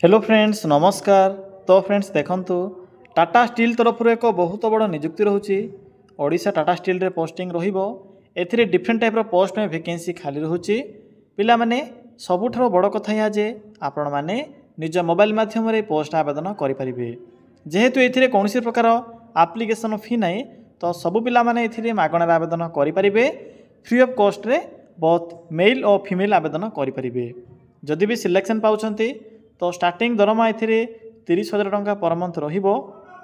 Hello friends नमस्कार। तो friends देखंतु टाटा स्टील तरफ एक बहुत बड़ नियुक्ति रोचे ओडिशा टाटा स्टील रे पोस्टिंग रहिबो। एथिरे डिफरेंट टाइप रो पोस्ट में वैकेंसी खाली रोचे। पिला माने सबुठारो बड़ कथा या जे आपण माने निज मोबाइल माध्यम रे पोस्ट आवेदन करि परिबे। जेहेतु एथिरे कोनोसी प्रकार एप्लिकेशन फी नाही तो सब पिला माने एथिरे मागणार आवेदन करि परिबे। फ्री ऑफ कॉस्ट रे बोथ मेल और फीमेल आवेदन करि परिबे। जदि भी सिलेक्शन पाउछंती तो स्टार्टिंग दरमा एथिरे 30,000 टंका पर मंथ रहिबो।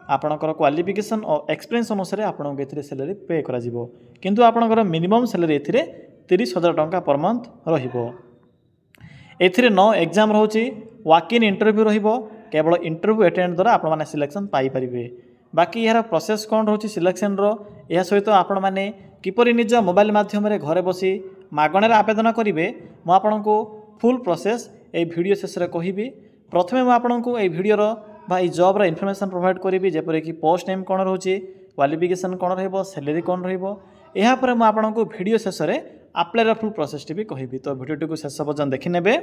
आपणकर क्वालिफिकेशन और एक्सपीरियंस अनुसार आपनको एथिरे सैलरी पे करा जिवो, किंतु आपणकर मिनिमम सैलरी एथिरे 30,000 टंका पर मंथ रहिबो। एथिरे नो एग्जाम रहउची, वॉक इन इंटरव्यू रहिबो। केवल इंटरव्यू अटेंड द्वारा आपण माने सिलेक्शन पाई परिबे। बाकी यार प्रोसेस कोन रहउची सिलेक्शन रो, या सहित आपण माने किपरि निज मोबाइल माध्यम रे घरे बसी मागणे आवेदन करिवे मु आपनको फुल प्रोसेस ए वीडियो शेष रे कहिबी। प्रथमे मु आपनको ए वीडियो रो बा ई जॉब रो इन्फॉर्मेशन प्रोवाइड करिबी, जेपरि कि पोस्ट नेम कोन रहउची, क्वालिफिकेशन कोन रहइबो, सैलरी कोन रहइबो। एहा पर मु आपनको वीडियो शेष रे अप्लाई रो फुल प्रोसेस टी भी कहिबी। तो वीडियो को शेष पर्यंत देखि नेबे।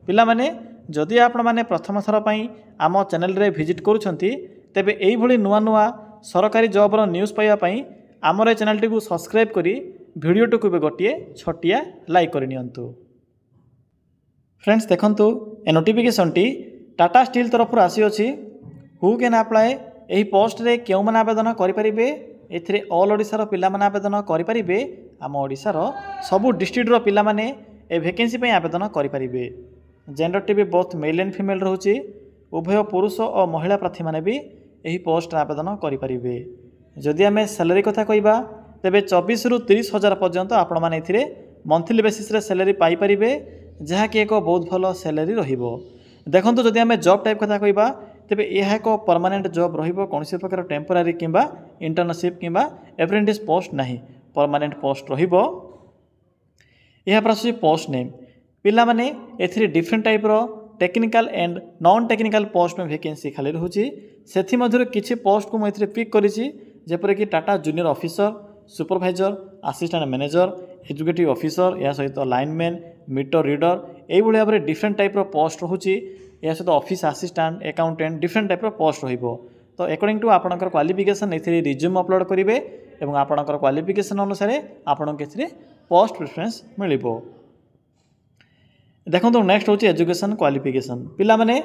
पिला माने जदि आपण माने प्रथम थर पई आम चैनल रे विजिट करूछंती तेबे एई भली नुवा नुवा सरकारी जॉब रो न्यूज़ पाइबा पई आमर ए चैनल टी को सब्सक्राइब करी वीडियो टू को गोटे छटिया लाइक कर नियंतु। फ्रेंड्स देखंतु ए नोटिफिकेशन टी टाटा स्टील तरफ आसी अछि। हु कैन अप्लाई एही पोस्ट रे केउ मन आवेदन करि परिबे। एथिरे ऑल ओडिसा रो पिला मन आवेदन करि परिबे। आम ओडिसा रो सबु डिस्ट्रिक्ट रो पिला माने ए वैकेंसी पे आवेदन करि परिबे। जेंडर टी भी बोथ मेल एंड फीमेल रहउची। उभय पुरुष और महिला प्रार्थी माने भी एही पोस्ट आवेदन करि परिबे। जदि आमे सैलरी कथा कहिबा तेबे 24 रु 30,000 पर्यंत आपण माने एथिरे मंथली बेसिस रे सैलरी पाई परिबे, जहा कि एक बहुत भलो सैलरी रहिबो। देखंतु जदि आमे जॉब टाइप कथा कहिबा तेबे यह एक परमानेंट जॉब रहिबो। कोनोसी प्रकार टेम्पररी किंबा इंटर्नशिप किंबा एप्रेंटिस पोस्ट नाही, परमानेंट पोस्ट रहिबो। यह प्रसि पोस्ट नेम पिला माने एथिरे डिफरेंट टाइप रो technical and non technical post में वैकेंसी खाली रहउची। सेथि मधुर किछि पोस्ट को म एथिरे पिक करिछि, जेपरे कि Tata junior officer, supervisor, assistant manager, executive officer, या सहित लाइनमैन, मीटर रीडर, एई भली भाबरे डिफरेंट टाइप रो पोस्ट रहउची। या सहित office assistant, accountant, different type रो पोस्ट रहिबो। तो अकॉर्डिंग टू आपनकर क्वालिफिकेशन एथिरे रिज्यूम अपलोड करिवे एवं आपनकर क्वालिफिकेशन अनुसार आपनके एथिरे पोस्ट प्रेफरेंस मिलिबो। देखो नेक्स्ट हूँ एजुकेशन क्वालिफिकेशन। पिला माने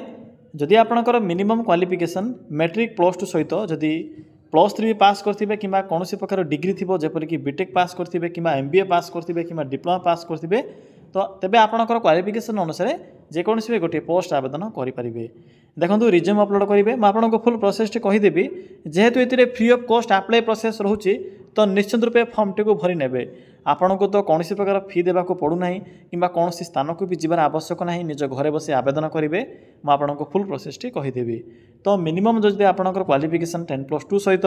जदि आपनकर minimum qualification matric plus two सहित जदि +3 पास करथिबे किंबा कोनोसी प्रकार डिग्री थिबो, जेपरि कि बीटेक पास करथिबे किंबा एमबीए पास करथिबे किंबा डिप्लोमा पास करथिबे, तो तेबे आपनकर क्वालिफिकेशन अनुसार जे कोनोसी भी गोटे पोस्ट आवेदन करि परिबे। देखंतु रिज्यूम अपलोड करिवे। म आपनको फुल प्रोसेस टी कहि देबी। जेहेतु एतिरे free of cost apply process रहउची तो निश्चित रूपे फॉर्म टी को भरि नेबे। आपनको तो कोनोसी प्रकार फी देबा को पड़ू नाही किंबा कोनोसी स्थान को भी जीवन आवश्यक नाही, निज घरे बसे आवेदन करिवे। म आपनको फुल प्रोसेस टी कहि देबी। तो मिनिमम जदि आपनकर क्वालिफिकेशन 10+2 सहित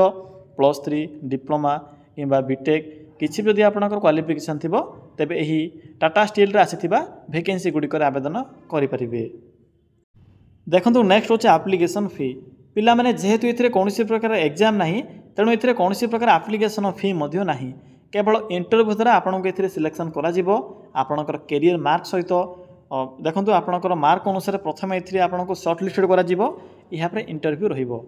+3 डिप्लोमा किंबा बीटेक किछि जदि आपनकर क्वालिफिकेशन थिबो तेबे एही टाटा स्टील रे आसीथिबा वैकेंसी गुडी कर आवेदन करि परिबे। देखंतु नेक्स्ट होचे एप्लीकेशन फी। पिला माने जेहेतु एथिरे कोनोसी प्रकार एग्जाम नाही तेणु एथिरे कोनोसी प्रकार एप्लीकेशन फी मध्य नाही। केवल इंटरव्यू द्वारा आपनको एथिरे सिलेक्शन करा जिवो। आपनकर करियर मार्क सहित देखंतु आपनकर मार्क अनुसार प्रथम एथिरे आपनको शॉर्ट लिस्टेड करा जिवो। इहा पर इंटरव्यू रहिबो।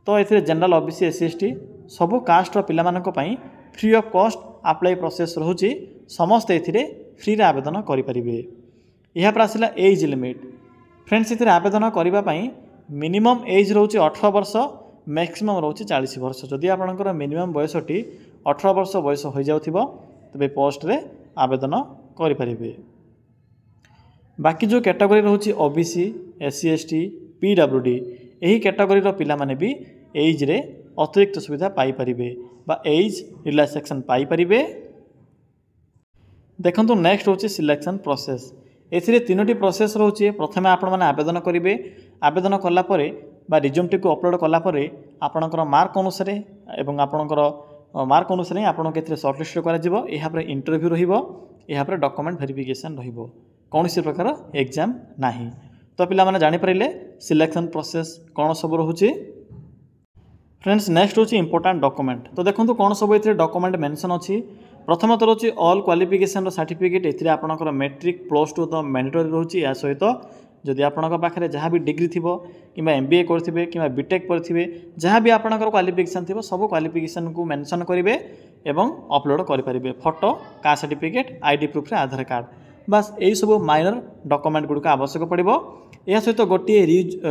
तो एथिरे जनरल ओबीसी एससी एसटी सबु कास्ट रो पिला मानक पई free of cost apply process रहउची। समस्त एथिरे फ्री रे आवेदन करि परिबे। इहा पर आसिला एज लिमिट। फ्रेंड्स एथिरे आवेदन करिबा पई मिनिमम एज रहउची 18 वर्ष, मैक्सिमम रहउची 40 वर्ष। जदि आपनकर मिनिमम बयसटी 18 वर्ष बयस हो जाउथिबो तबे पोस्ट रे आवेदन करि परिबे। बाकी जो कैटेगरी रहउची ओबीसी, एससी एसटी, पीडब्ल्यूडी, एही कैटेगरी रो पिला माने भी एज रे अतिरिक्त सुविधा पाई परिबे बा एज रिलैक्सेशन पाई परिबे। देखंतु नेक्स्ट होची सिलेक्शन प्रोसेस। एथिरे तीनोटी प्रोसेस रहउची। प्रथमे आपण माने आवेदन करिवे। आवेदन कला परे बा रिज्यूम टी को अपलोड कला परे आपनकर मार्क अनुसार एवं आपनकर मार्क अनुसार आपनको एथिरे शॉर्टलिस्ट करा जिवो। एहा पर इंटरव्यू रहिबो। एहा पर डॉक्यूमेंट वेरिफिकेशन रहिबो। कोनोसी प्रकार एग्जाम नाही। तो पिला माने जानि परिले सिलेक्शन प्रोसेस कोन सब रहउची। फ्रेंड्स नेक्स्ट होची इंपोर्टेंट डॉक्यूमेंट। तो देखंतु कोन सब एथिरे डॉक्यूमेंट मेंशन अछि। प्रथम तो रहउची ऑल क्वालिफिकेशन रो सर्टिफिकेट। एथिरे आपनकर मैट्रिक +2 तो मैंडेटरी रहउची। या सहित जदि आपणक पाखे जहाँ भी डिग्री थी कि MBA करेंगे कि बीटेक करेंगे जहाँ भी आपंकर क्वालिफिकेशन थी सब क्वालिफिकेशन को मेंशन करेंगे एवं अपलोड करेंगे photo caste certificate ID proof Aadhaar card बास यही सब माइनर डॉक्यूमेंट गुड़िक आवश्यक पड़ो यह सहित गोटे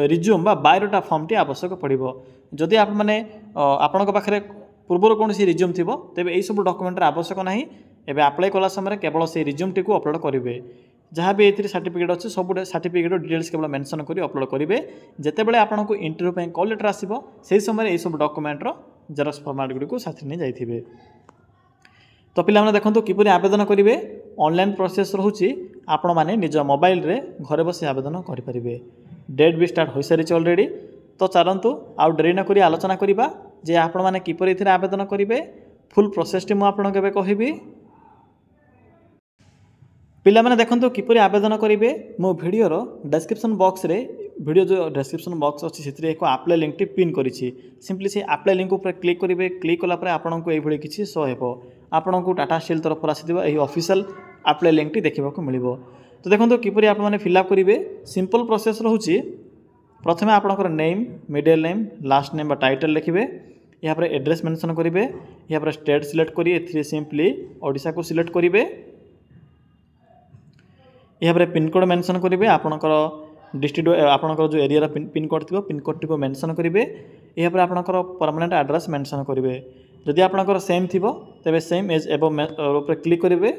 रिज्यूम बा बायोडाटा फॉर्म टी आवश्यक पड़ो जदि आप मैंने आपण पाखे पूर्वर कौन रिज्यूम थी तेज यही सब डॉक्यूमेंट आवश्यक ना एवं अप्लाई कला समय केवल से रिज्यूम टी अपलोड करेंगे जहाँ भी ये सर्टिफिकेट अच्छे सब सर्टिफिकेट डिटेल्स केवल मेंशन कर अपलोड करेंगे जितेबाला आपको इंटरव्यू कॉल लेटर आसो से समय यही सब डॉक्यूमेंटर जेरक्स फॉर्मेट गुड़ी साथी नहीं जाइए। तो पिला देखो किपरि आवेदन करेंगे ऑनलाइन प्रोसेस रोचे आपण मैंने निज मोबाइल रे घरे बस आवेदन करेंगे डेट भी स्टार्ट हो सारी ऑलरेडी। तो चलतु आउ डेरी नक आलोचना करवा जे आपण मैंने किपरि एथिरे आवेदन करेंगे फुल प्रोसेस टी मुझे कहबी। पिला माने देखंतु किपरि आवेदन करेंगे मो वीडियोर डिस्क्रिप्शन बॉक्स रे वीडियो जो डिस्क्रिप्शन बॉक्स अच्छी से एक अप्लाई लिंक टी पिन करी सिंपली से अप्लाई लिंक पर क्लिक करेंगे क्लिक कलापर आपको ये किसी शो हो आपन को टाटा स्टील तरफ आसीथिबा एही ऑफिशियल अप्लाई लिंक टी देखा मिलिबो। तो देखो किपरि आप मैंने फिलअप करेंगे सिंपल प्रोसेस रोचे प्रथम आपंकर name middle name last name title लिखिए यहाँ पर एड्रेस मेंशन करेंगे यहाँ पर स्टेट सिलेक्ट करेंगे सिंपली ओडिशा को सिलेक्ट करेंगे यहाँ पर पिनकोड मेंशन करेंगे आपंकर डिस्ट्रिक्ट आपंकर जो एरिया पिनकोड थी पिनकोड टी मेंशन करेंगे यहाँ पर आपंकर परमानेंट एड्रेस मेंशन करेंगे जदि आपंकर सेम थी तेज सेम एज एब ऊपर क्लिक करेंगे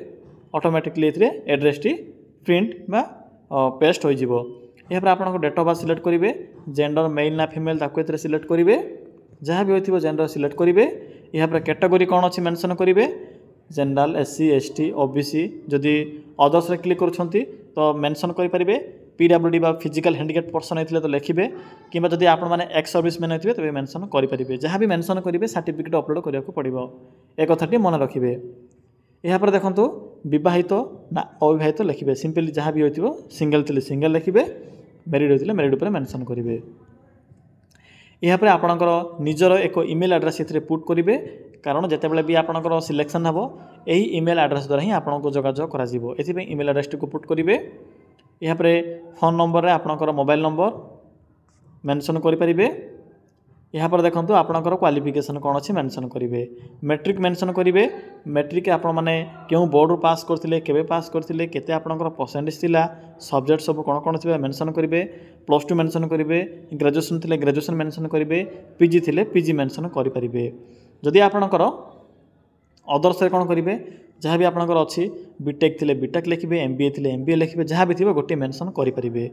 ऑटोमेटिकली एड्रेस टी प्रिंट बा पेस्ट हो यहाँ पर आपंकर डेट ऑफ बर्थ सिलेक्ट करेंगे जेंडर मेल ना फीमेल ताको सिलेक्ट करेंगे जहाँ भी हो जेंडर सिलेक्ट करेंगे यहाँ पर कैटेगरी कौन अच्छी मेंशन करेंगे जनरल SC ST OBC जदि अदर्स रे क्लिक करुछंती तो मेंशन करेंगे PWD बा फिजिकल हैंडिकैप पर्सन होते तो लिखिए कि जदि आप मैंने एक्स सर्विस मैन होते तेज मेंशन करेंगे जहाँ भी मेंशन करेंगे सर्टिफिकेट अपलोड करने को पड़ो एक कथाटी मन रखिए। यहाँ पर देखो विवाहित ना अविवाहित लिखिए सिंपली जहाँ भी हो सिंगल थी सिंगल लिखिए मैरिड होते मैरिड पर मेंशन करेंगे। यहाँ पर आपणकर निजर एक ईमेल एड्रेस ये पुट करेंगे कारण जितेबाला भी आपणकर सिलेक्शन हे यही ईमेल एड्रेस द्वारा ही आपको जोगाजोग कर ईमेल एड्रेस टी पुट करेंगे। यहाँ पर फोन नंबर रे आपणकर मोबाइल नंबर मेंशन करेंगे यहाँ पर देखो आपणकर क्वालिफिकेशन कौन अच्छी मेंशन करेंगे मैट्रिक मेंशन करेंगे मैट्रिक आप मैंने क्यों बोर्ड पास करते केवे पास करते केते आपणकर परसेंटेज थिला सब्जेक्ट सब कौन कौन थी मेंशन करेंगे +2 मेंशन करेंगे ग्रेजुएशन थिले ग्रेजुएशन मेंशन करेंगे PG थिले PG मेंशन करेंगे जदि आपणकर अदर्स कौन करेंगे जहाँ भी आपणकर अच्छी बीटेक थिले बीटेक लिखिए MBA थिले MBA लिखिए जहाँ भी थी गोटे मेंशन करेंगे।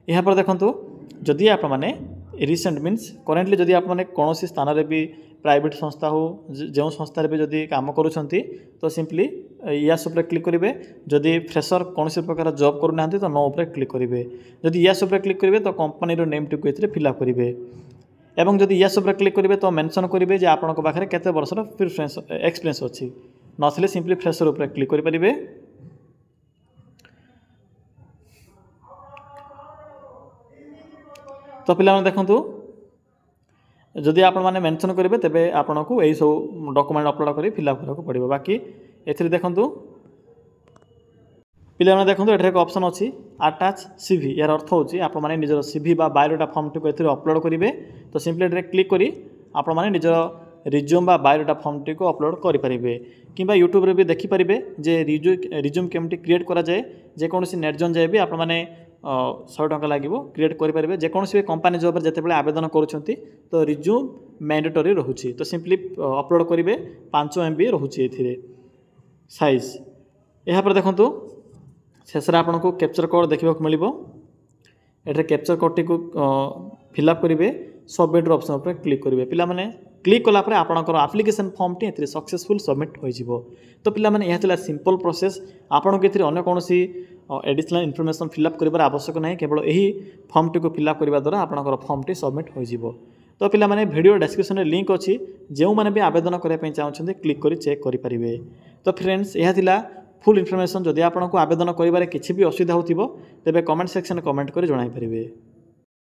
यहाँ पर देखो जदि आप मैंने रिसेंट मीन्स करेन्टली जदि आप मैंने कौन स्थान में भी प्राइवेट संस्था हो जो संस्था भी जदि काम करुँच तो सिंपली यस उपर क्लिक करेंगे जदि फ्रेशर कौन प्रकार जॉब करूना तो नो उपर क्लिक करेंगे जदि यस उपर क्लिक करेंगे तो कंपनी नेम टी को फिलअप करेंगे एवं जदि यस उपर क्लिक करेंगे तो मेंशन करेंगे आपण पाखे केते वर्षर प्रिफरेंस एक्सपीरियंस अच्छी नथिले सिंपली फ्रेशर उपर क्लिक करेंगे। तो पिला देखंतु जदि आपण माने मेंशन करेंगे तेबे आपन को यही सब डॉक्यूमेंट अपलोड कर फिलअप करने को पड़ो बाकी एथिरे देखंतु पिला माने देखंतु एठरे एक ऑप्शन अछि अटैच CV यार अर्थ होछि आपण माने निजर CV बा बायोडाटा फॉर्म टी को एथिरे अपलोड करेंगे तो सिंपली एठरे क्लिक करी आपण माने निजर रिज्यूम बा बायोडाटा फॉर्म टी को अपलोड करि परिबे किबा यूट्यूब रे भी देखि परिबे जे रिज्यूम केमटी क्रिएट करा जाए जे कोनोसी नेट जन जाए भी आपण माने 100 टका लगे क्रिएट करेंगे जेकोसी कंपनी जॉब जिते आवेदन करुँच तो रिज्यूम मैंडेटरी रोचे तो सिंपली अपलोड करेंगे 5 MB रोचे ये साइज। यहाँ पर देखो शेष आपको कैप्चर कोड देखा मिले ये कैप्चर कोड टी फिलअप करेंगे सबमिट ऑप्शन पर क्लिक करेंगे पिला माने क्लिक कलापर आपंकर application form T successful submit हो तो पिला माने यह सिंपल प्रोसेस आपन को अन्य कौन एडिशनल इनफॉरमेशन फिलअप कर आवश्यक नहीं केवल यही फॉर्म टी को फिलअप करने द्वारा आपंकर फॉर्म टी सबमिट हो तो पिला माने वीडियो डिस्क्रिप्शन लिंक अच्छी जो मैंने भी आवेदन करने चाहते क्लिक कर चेक करेंगे। तो फ्रेंड्स यह फुल इनफॉरमेशन जदि आपको आवेदन कर किसी भी असुविधा हो तेज कमेंट सेक्शन कमेंट कर जणाई पारे।